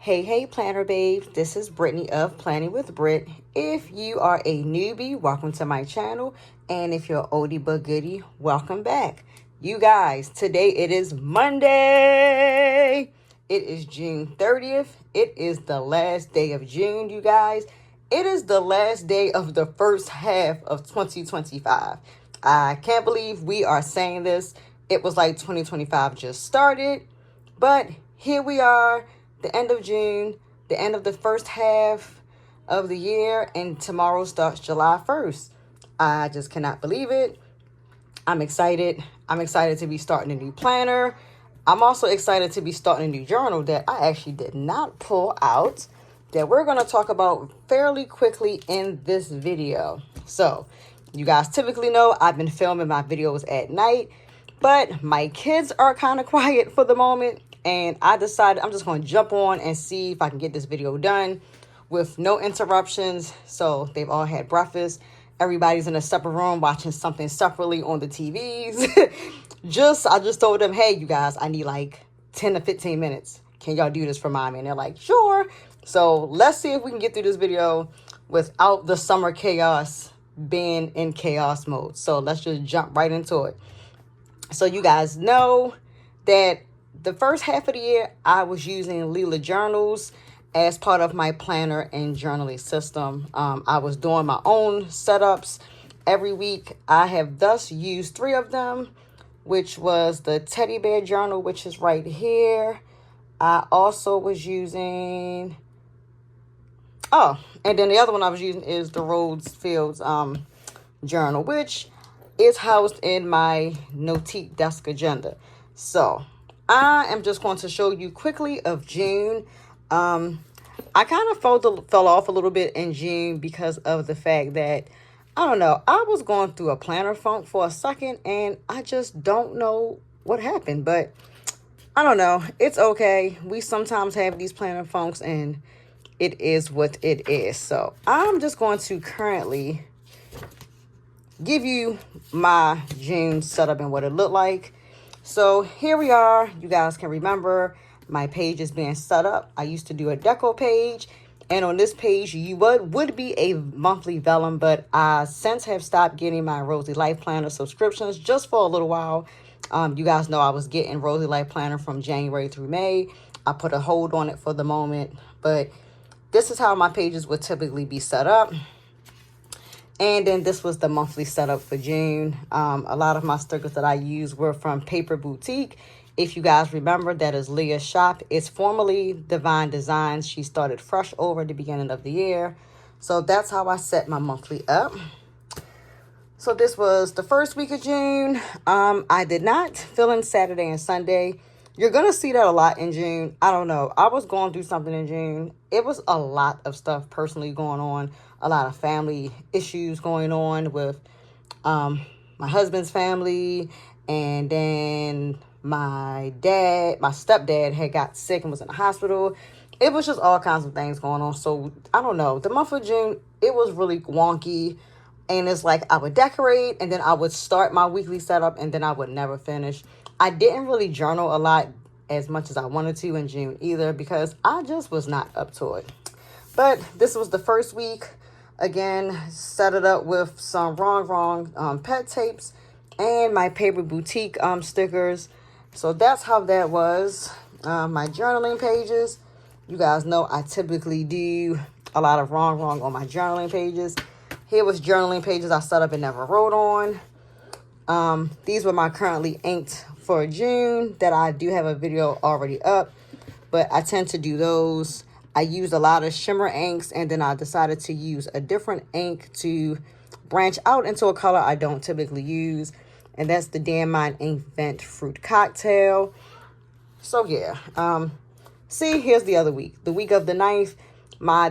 Hey, planner babes, this is Brittany of Planning with Brit. If you are a newbie, welcome to my channel. And if you're oldie but goodie, welcome back. You guys, today it is Monday. It is June 30th. It is the last day of June, you guys. It is the last day of the first half of 2025. I can't believe we are saying this. It was like 2025 just started, but here we are, the end of June, the end of the first half of the year, and tomorrow starts July 1st. I just cannot believe it. I'm excited. I'm excited to be starting a new planner. I'm also excited to be starting a new journal that I actually did not pull out, that we're going to talk about fairly quickly in this video. So, you guys typically know I've been filming my videos at night, but my kids are kind of quiet for the moment, and I decided I'm just going to jump on and see if I can get this video done with no interruptions. So they've all had breakfast. Everybody's in a separate room watching something separately on the TVs. I just told them, hey, you guys, I need like 10 to 15 minutes. Can y'all do this for mommy? And they're like, sure. So let's see if we can get through this video without the summer chaos being in chaos mode. So let's just jump right into it. So you guys know that the first half of the year, I was using Lila journals as part of my planner and journaling system. I was doing my own setups every week. I have thus used 3 of them, which was the teddy bear journal, which is right here. I also was using, and then the other one I was using is the Rhodes Fields journal, which is housed in my Notique desk agenda. So I am just going to show you quickly of June. I kind of fell off a little bit in June because of the fact that, I don't know, I was going through a planner funk for a second, and I just don't know what happened. But I don't know. It's okay. We sometimes have these planner funks, and it is what it is. So I'm just going to currently give you my June setup and what it looked like. So here we are. You guys can remember my page is being set up. I used to do a deco page, and on this page you would be a monthly vellum, but I since have stopped getting my Roseylifeplanner subscriptions just for a little while. You guys know I was getting Roseylifeplanner from January through May. I put a hold on it for the moment, but this is how my pages would typically be set up. And then this was the monthly setup for June. A lot of my stickers that I used were from Paper Boutique. If you guys remember, that is Leah's shop. It's formerly Divine Designs. She started fresh over at the beginning of the year. So that's how I set my monthly up. So this was the first week of June. I did not fill in Saturday and Sunday. You're going to see that a lot in June. I don't know. I was going through something in June. It was a lot of stuff personally going on. A lot of family issues going on with my husband's family. And then my stepdad had got sick and was in the hospital. It was just all kinds of things going on. So I don't know. The month of June, it was really wonky. And it's like I would decorate, and then I would start my weekly setup, and then I would never finish. I didn't really journal a lot as much as I wanted to in June either, because I just was not up to it. But this was the first week. Again, set it up with some wrong pet tapes and my Paper Boutique stickers. So that's how that was. My journaling pages. You guys know I typically do a lot of wrong on my journaling pages. Here was journaling pages I set up and never wrote on. These were my currently inked for June that I do have a video already up, but I tend to do those. I used a lot of shimmer inks, and then I decided to use a different ink to branch out into a color I don't typically use, and that's the Dan Mine Ink Vent Fruit Cocktail. So yeah, see, here's the other week, the week of the 9th.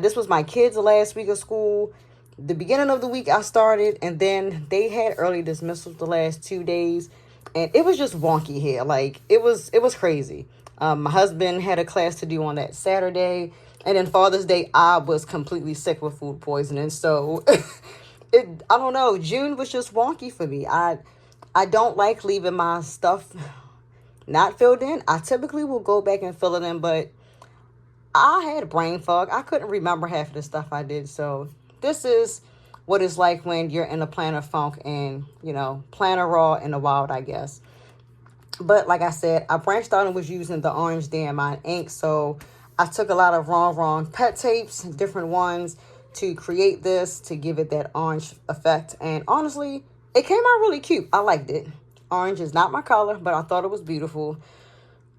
This was my kids' last week of school. The beginning of the week I started, and then they had early dismissals the last 2 days, and it was just wonky here. Like it was crazy. My husband had a class to do on that Saturday, and then Father's Day I was completely sick with food poisoning. So I don't know. June was just wonky for me. I don't like leaving my stuff not filled in. I typically will go back and fill it in, but I had brain fog. I couldn't remember half of the stuff I did. So this is what it's like when you're in a planner funk and, you know, planner raw in the wild, I guess. But like I said, I branched out and was using the orange Diamond ink. So I took a lot of wrong pet tapes, different ones, to create this, to give it that orange effect. And honestly, it came out really cute. I liked it. Orange is not my color, but I thought it was beautiful.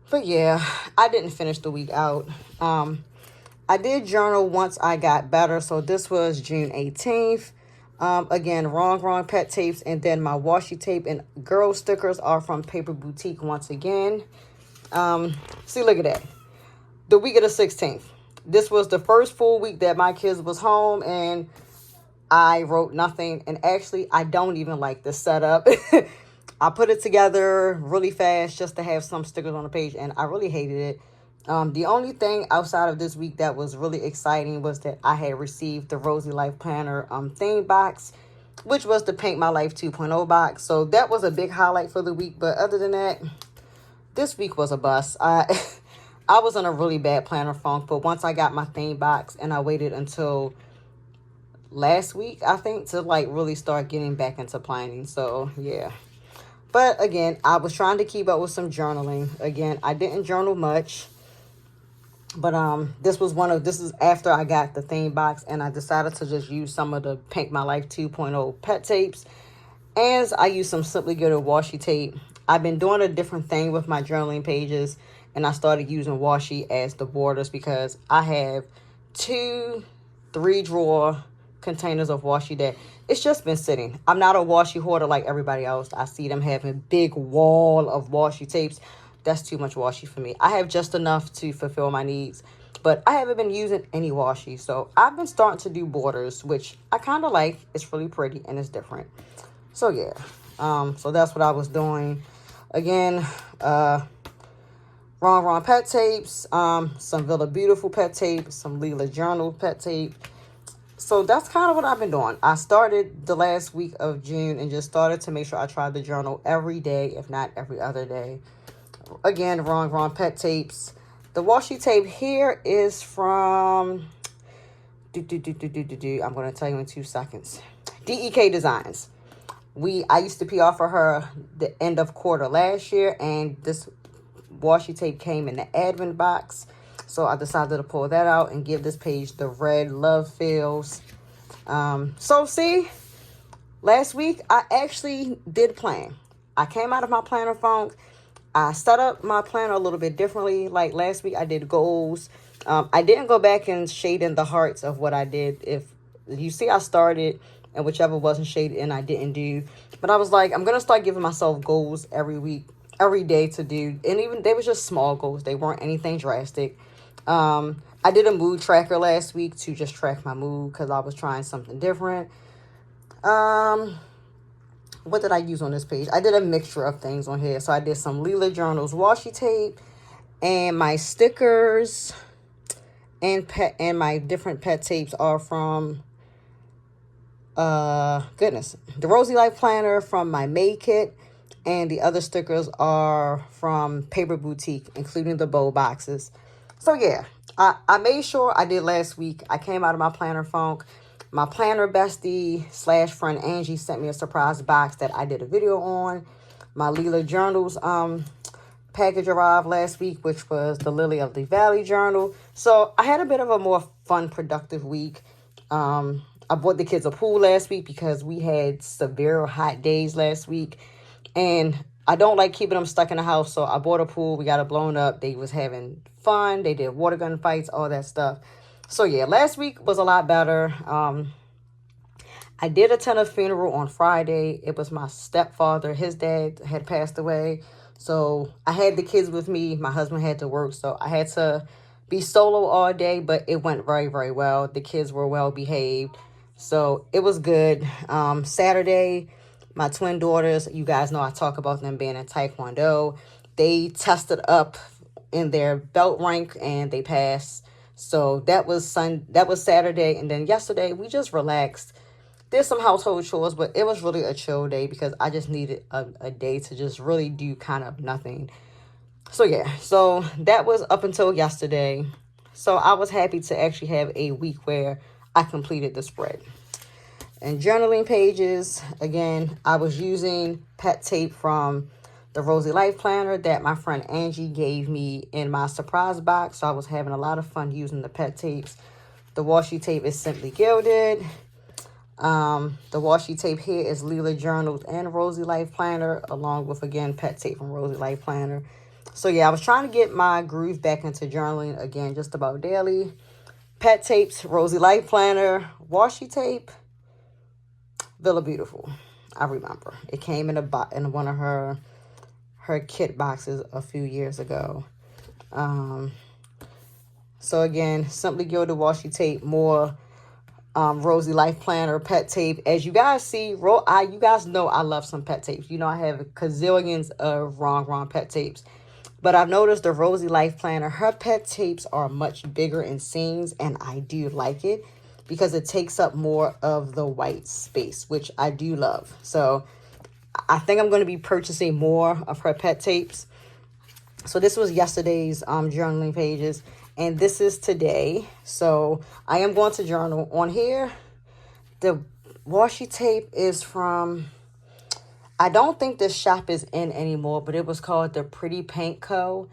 But yeah, I didn't finish the week out. I did journal once I got better. So this was June 18th. Again, wrong pet tapes, and then my washi tape and girl stickers are from Paper Boutique once again. See, look at that. The week of the 16th. This was the first full week that my kids was home, and I wrote nothing. And actually, I don't even like this setup. I put it together really fast just to have some stickers on the page, and I really hated it. The only thing outside of this week that was really exciting was that I had received the Roseylifeplanner theme box, which was the Paint My Life 2.0 box. So that was a big highlight for the week. But other than that, this week was a bust. I was in a really bad planner funk. But once I got my theme box, and I waited until last week, I think, to like really start getting back into planning. So yeah. But again, I was trying to keep up with some journaling. Again, I didn't journal much. But this is after I got the theme box, and I decided to just use some of the Paint My Life 2.0 pet tapes. And I used some Simply Good washi tape. I've been doing a different thing with my journaling pages, and I started using washi as the borders because I have 2 3-drawer containers of washi that it's just been sitting. I'm not a washi hoarder like everybody else. I see them having big wall of washi tapes. That's too much washi for me. I have just enough to fulfill my needs, but I haven't been using any washi. So I've been starting to do borders, which I kind of like. It's really pretty and it's different. So yeah, so that's what I was doing. Again, wrong pet tapes, some Villa Beautiful pet tape, some Leela Journal pet tape. So that's kind of what I've been doing. I started the last week of June and just started to make sure I tried to journal every day, if not every other day. Again, wrong pet tapes. The washi tape here is from I'm going to tell you in 2 seconds. DEK Designs. I used to PR for her the end of quarter last year, and this washi tape came in the advent box. So I decided to pull that out and give this page the red love feels. So see, last week I actually did plan. I came out of my planner funk. I set up my planner a little bit differently. Like last week, I did goals. I didn't go back and shade in the hearts of what I did. If you see, I started and whichever wasn't shaded in, I didn't do. But I was like, I'm going to start giving myself goals every week, every day to do. And even they were just small goals. They weren't anything drastic. I did a mood tracker last week to just track my mood because I was trying something different. What did I use on this page? I did a mixture of things on here. So I did some Leela Journals washi tape and my stickers and my different pet tapes are from the Roseylifeplanner from my May kit, and the other stickers are from Paper Boutique, including the bow boxes. So yeah, I made sure I did last week. I came out of my planner funk. My planner bestie / friend Angie sent me a surprise box that I did a video on. My Leela Journals package arrived last week, which was the Lily of the Valley journal. So I had a bit of a more fun, productive week. I bought the kids a pool last week because we had severe hot days last week. And I don't like keeping them stuck in the house. So I bought a pool. We got it blown up. They was having fun. They did water gun fights, all that stuff. So yeah, last week was a lot better. I did attend a funeral on Friday. It was my stepfather. His dad had passed away. So I had the kids with me. My husband had to work. So I had to be solo all day, but it went very, very well. The kids were well behaved. So it was good. Saturday, my twin daughters, you guys know I talk about them being in Taekwondo. They tested up in their belt rank and they passed. So that was Saturday. And then yesterday we just relaxed. Did some household chores, but it was really a chill day because I just needed a day to just really do kind of nothing. So yeah, so that was up until yesterday. So I was happy to actually have a week where I completed the spread. And journaling pages, again, I was using pet tape from the Rosy Life Planner that my friend Angie gave me in my surprise box. So I was having a lot of fun using the pet tapes. The washi tape is Simply Gilded. The washi tape here is Leela Journals and Rosy Life Planner, along with, again, pet tape from Rosy Life Planner. So yeah, I was trying to get my groove back into journaling again, just about daily. Pet tapes, Rosy Life Planner, washi tape, Villa Beautiful. I remember it came in in one of her kit boxes a few years ago. So again, Simply Gilded washi tape, more Rosy Life Planner pet tape. As you guys see, you guys know I love some pet tapes. You know, I have gazillions of wrong pet tapes. But I've noticed the Rosy Life Planner, her pet tapes are much bigger in scenes, and I do like it because it takes up more of the white space, which I do love. So I think I'm going to be purchasing more of her pet tapes. So this was yesterday's journaling pages, and this is today. So I am going to journal on here. The washi tape is from, I don't think this shop is in anymore, but it was called the Pretty Paint Co.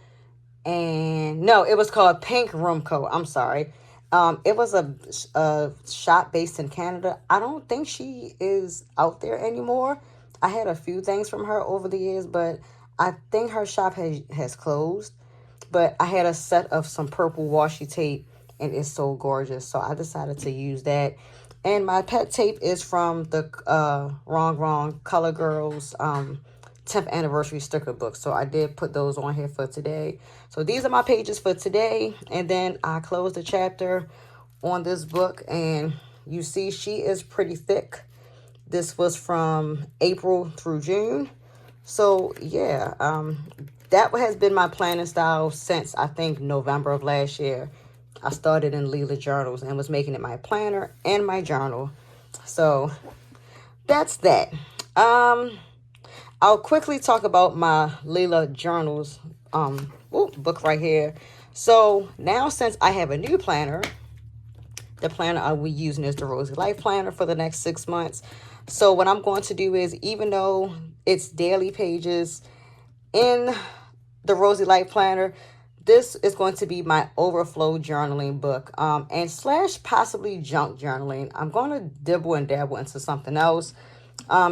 And no, it was called Pink Room Co. I'm sorry. It was a shop based in Canada. I don't think she is out there anymore. I had a few things from her over the years, but I think her shop has closed. But I had a set of some purple washi tape, and it's so gorgeous. So I decided to use that. And my pet tape is from the Wrong Color Girls 10th anniversary sticker book. So I did put those on here for today. So these are my pages for today. And then I closed the chapter on this book. And you see she is pretty thick. This was from April through June. So yeah, that has been my planning style since I think November of last year. I started in Leela Journals and was making it my planner and my journal. So that's that. I'll quickly talk about my Leela Journals book right here. So now, since I have a new planner, the planner I'll be using is the Rosy Life Planner for the next 6 months. So what I'm going to do is, even though it's daily pages in the Rosy Life Planner, this is going to be my overflow journaling book, and / possibly junk journaling. I'm going to dibble and dabble into something else,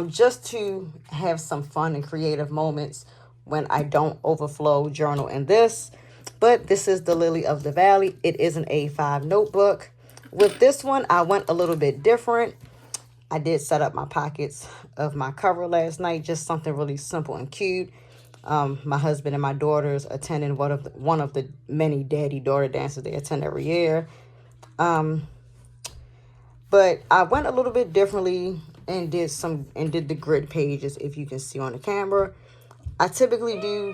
just to have some fun and creative moments when I don't overflow journal in this. But this is the Lily of the Valley. It is an A5 notebook. With this one, I went a little bit different. I did set up my pockets of my cover last night, just something really simple and cute. My husband and my daughters attending one of the many daddy-daughter dances they attend every year. But I went a little bit differently and did the grid pages, if you can see on the camera. I typically do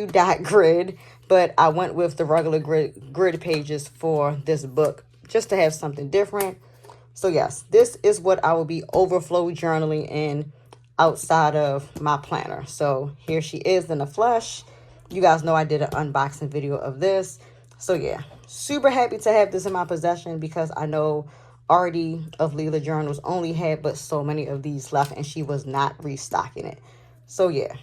dot grid, but I went with the regular grid pages for this book just to have something different. So yes, this is what I will be overflow journaling in outside of my planner. So here she is in the flesh. You guys know I did an unboxing video of this. So yeah, super happy to have this in my possession because I know Artie of Leela Journals only had but so many of these left, and she was not restocking it. So yeah.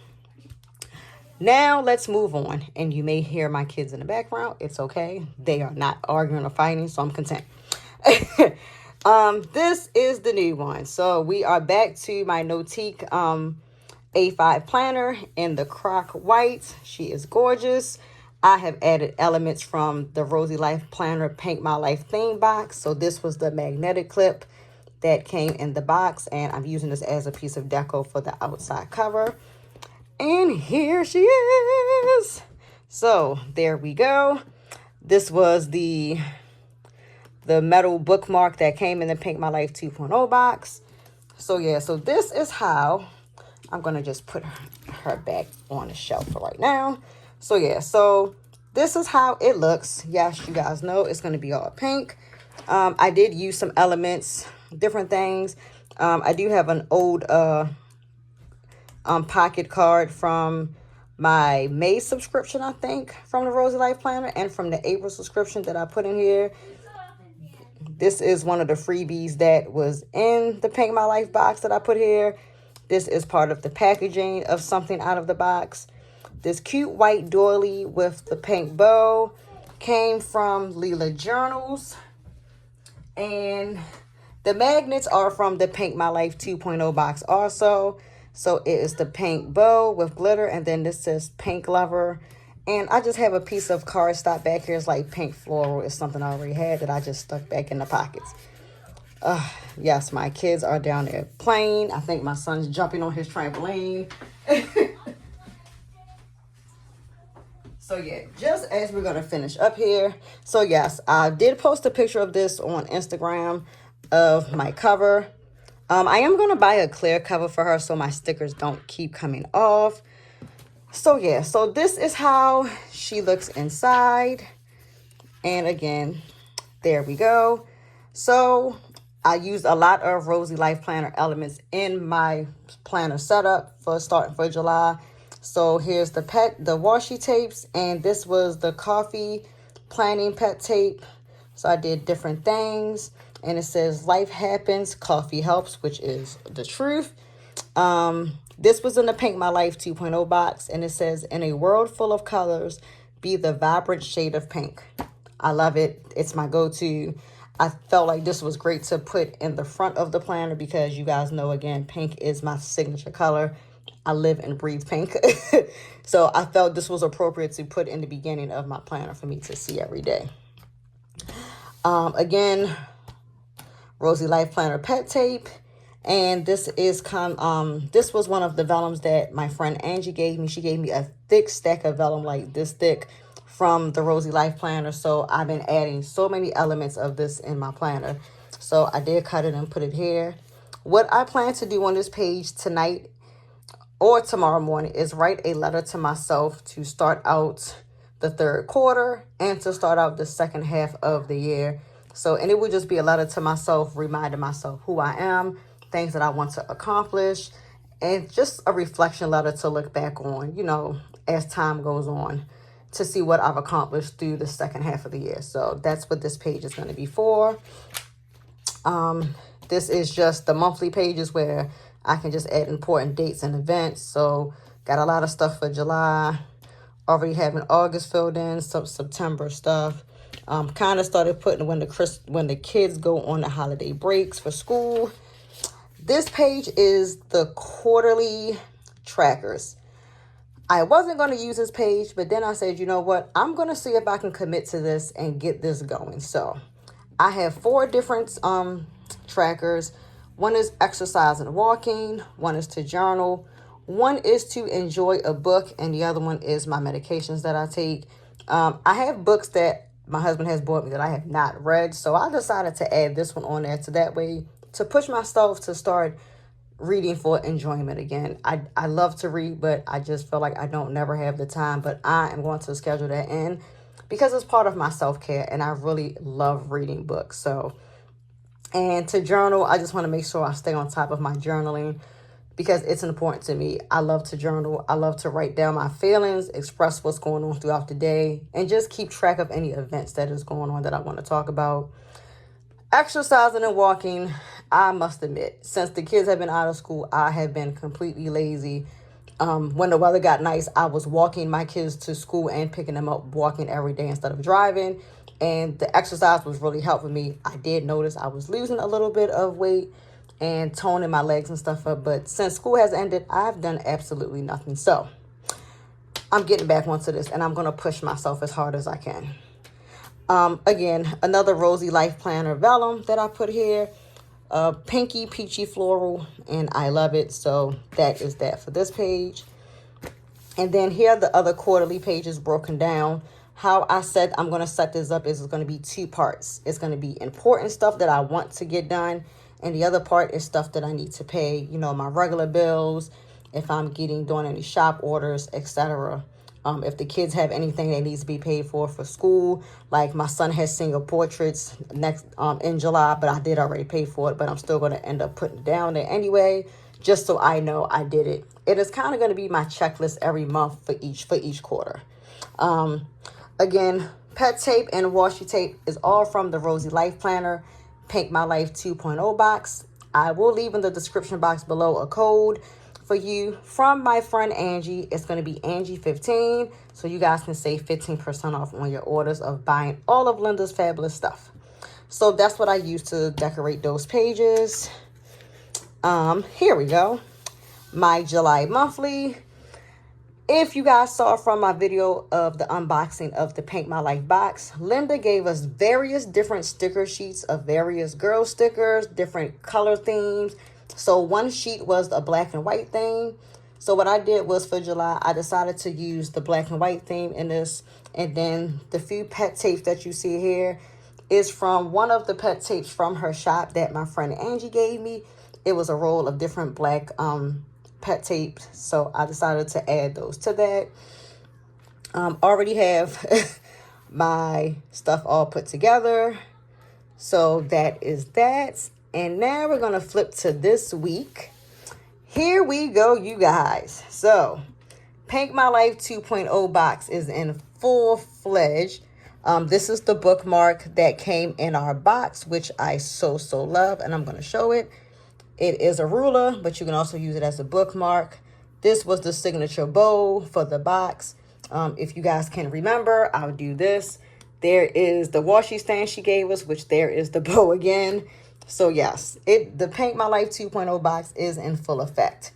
Now let's move on. And you may hear my kids in the background. It's okay. They are not arguing or fighting, so I'm content. This is the new one. So we are back to my Notique A5 planner in the croc white. She is gorgeous. I have added elements from the Rosy Life Planner Paint My Life theme box. So this was the magnetic clip that came in the box, and I'm using this as a piece of deco for the outside cover. And here she is. So there we go. This was the metal bookmark that came in the Paint My Life 2.0 box. So yeah, so this is how I'm going to just put her back on the shelf for right now. So yeah, so this is how it looks. Yes, you guys know it's going to be all pink. I did use some elements, different things. I do have an old pocket card from my May subscription, I think, from the Rosy Life Planner, and from the April subscription that I put in here. This is one of the freebies that was in the Paint My Life box that I put here. This is part of the packaging of something out of the box. This cute white doily with the pink bow came from Leela Journals. And the magnets are from the Paint My Life 2.0 box also. So it is the pink bow with glitter, and then this says pink lover. And I just have a piece of cardstock back here. It's like pink floral. It's something I already had that I just stuck back in the pockets. Yes, my kids are down there playing. I think my son's jumping on his trampoline. So yeah, just as we're going to finish up here. So yes, I did post a picture of this on Instagram of my cover. I am going to buy a clear cover for her so my stickers don't keep coming off. So yeah, so this is how she looks inside. And again, there we go. So I used a lot of Rosy Life Planner elements in my planner setup for starting for July. So here's the washi tapes, and this was the coffee planning pet tape. So I did different things, and it says life happens, coffee helps, which is the truth. This was in the Paint My Life 2.0 box, and it says, in a world full of colors, be the vibrant shade of pink. I love it. It's my go-to. I felt like this was great to put in the front of the planner because you guys know, again, pink is my signature color. I live and breathe pink. So I felt this was appropriate to put in the beginning of my planner for me to see every day. Again, Rosy Life Planner pet tape. And this is this was one of the vellums that my friend Angie gave me. She gave me a thick stack of vellum like this thick from the Rosy Life Planner. So I've been adding so many elements of this in my planner. So I did cut it and put it here. What I plan to do on this page tonight or tomorrow morning is write a letter to myself to start out the third quarter and to start out the second half of the year. So, and it would just be a letter to myself, reminding myself who I am, things that I want to accomplish, and just a reflection letter to look back on, you know, as time goes on, to see what I've accomplished through the second half of the year. So that's what this page is going to be for. This is just the monthly pages where I can just add important dates and events. So got a lot of stuff for July. Already having August filled in, some September stuff. Kind of started putting when the kids go on the holiday breaks for school. This page is the quarterly trackers. I wasn't going to use this page, but then I said, you know what? I'm going to see if I can commit to this and get this going. So I have 4 different trackers. One is exercise and walking. One is to journal. One is to enjoy a book. And the other one is my medications that I take. I have books that my husband has bought me that I have not read. So I decided to add this one on there to that way to push myself to start reading for enjoyment again. I love to read, but I just feel like I don't never have the time. But I am going to schedule that in because it's part of my self-care. And I really love reading books. So, and to journal, I just want to make sure I stay on top of my journaling because it's important to me. I love to journal. I love to write down my feelings, express what's going on throughout the day, and just keep track of any events that is going on that I want to talk about. Exercising and walking, I must admit, since the kids have been out of school, I have been completely lazy. When the weather got nice, I was walking my kids to school and picking them up, walking every day instead of driving. And the exercise was really helping me. I did notice I was losing a little bit of weight and toning my legs and stuff up. But since school has ended, I've done absolutely nothing. So I'm getting back onto this, and I'm going to push myself as hard as I can. Again, another Rosy Life Planner vellum that I put here. Pinky peachy floral, and I love it. So that is that for this page. And then here are the other quarterly pages broken down. How I said I'm going to set this up is it's going to be 2 parts. It's going to be important stuff that I want to get done. And the other part is stuff that I need to pay, you know, my regular bills, if I'm doing any shop orders, etc. If the kids have anything that needs to be paid for school, like my son has single portraits next in July, but I did already pay for it, but I'm still going to end up putting it down there anyway, just so I know I did it. It is kind of going to be my checklist every month for each quarter. Again, pet tape and washi tape is all from the Rosy Life Planner Paint My Life 2.0 box. I will leave in the description box below a code for you from my friend Angie. It's going to be Angie15, so you guys can save 15% off on your orders of buying all of Linda's fabulous stuff. So that's what I use to decorate those pages. Here we go. My July monthly. If you guys saw from my video of the unboxing of the Paint My Life box, Linda gave us various different sticker sheets of various girl stickers, different color themes. So one sheet was a black and white theme. So what I did was for July, I decided to use the black and white theme in this. And then the few pet tapes that you see here is from one of the pet tapes from her shop that my friend Angie gave me. It was a roll of different black pet tapes, so I decided to add those to that. Already have my stuff all put together, so that is that. And now we're gonna flip to this week. Here we go, you guys. So Paint My Life 2.0 box is in full-fledged. This is the bookmark that came in our box, which I so love, and I'm going to show it. It is a ruler, but you can also use it as a bookmark. This was the signature bow for the box. If you guys can remember, I'll do this. There is the washi stand she gave us, which there is the bow again. So yes, the Paint My Life 2.0 box is in full effect.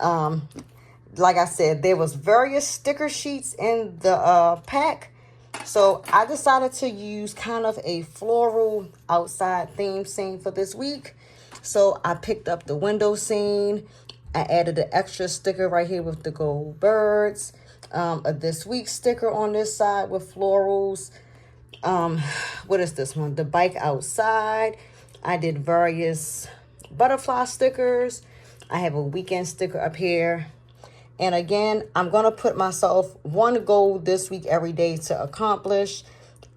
Like I said, there was various sticker sheets in the pack. So I decided to use kind of a floral outside theme scene for this week. So I picked up the window scene. I added an extra sticker right here with the gold birds. A this week sticker on this side with florals. What is this one? The bike outside. I did various butterfly stickers. I have a weekend sticker up here. And again, I'm going to put myself one goal this week every day to accomplish.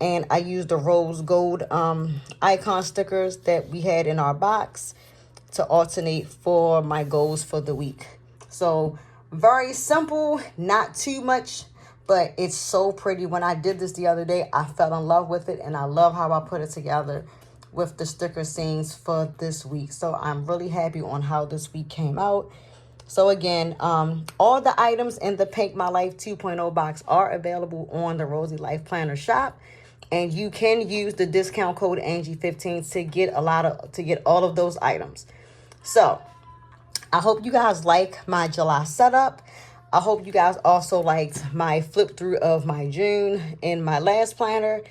And I used the rose gold icon stickers that we had in our box to alternate for my goals for the week. So very simple, not too much, but it's so pretty. When I did this the other day, I fell in love with it. And I love how I put it together with the sticker scenes for this week. So I'm really happy on how this week came out. So again, all the items in the Paint My Life 2.0 box are available on the Rosy Life Planner shop, and you can use the discount code Angie15 to get all of those items. So I hope you guys like my July setup. I hope you guys also liked my flip through of my June in my last planner.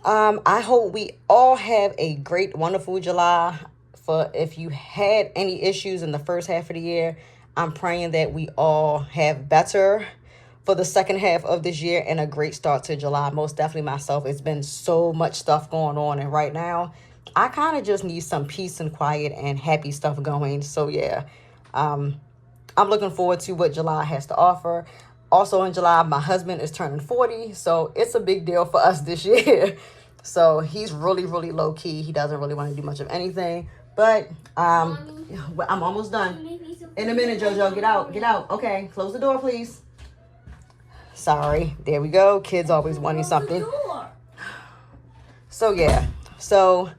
I hope we all have a great, wonderful July. For if you had any issues in the first half of the year, I'm praying that we all have better for the second half of this year and a great start to July. Most definitely myself. It's been so much stuff going on. And right now, I kind of just need some peace and quiet and happy stuff going. So yeah, I'm looking forward to what July has to offer. Also in July, my husband is turning 40. So it's a big deal for us this year. So he's really low key. He doesn't really want to do much of anything. But I'm almost done. In a minute, JoJo. Get out. Get out. Okay. Close the door, please. Sorry. There we go. Kids always wanting something. So, yeah. So,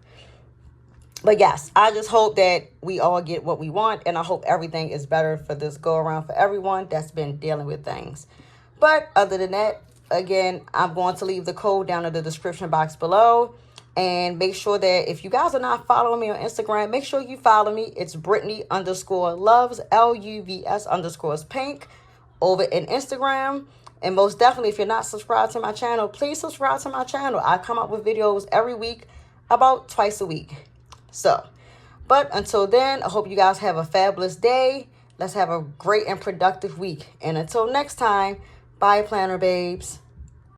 but yes, I just hope that we all get what we want. And I hope everything is better for this go around for everyone that's been dealing with things. But other than that, again, I'm going to leave the code down in the description box below. And make sure that if you guys are not following me on Instagram, make sure you follow me. It's Brittany_loves, LUVS_pink over in Instagram. And most definitely, if you're not subscribed to my channel, please subscribe to my channel. I come up with videos every week, about twice a week. So, but until then, I hope you guys have a fabulous day. Let's have a great and productive week. And until next time, bye, Planner Babes.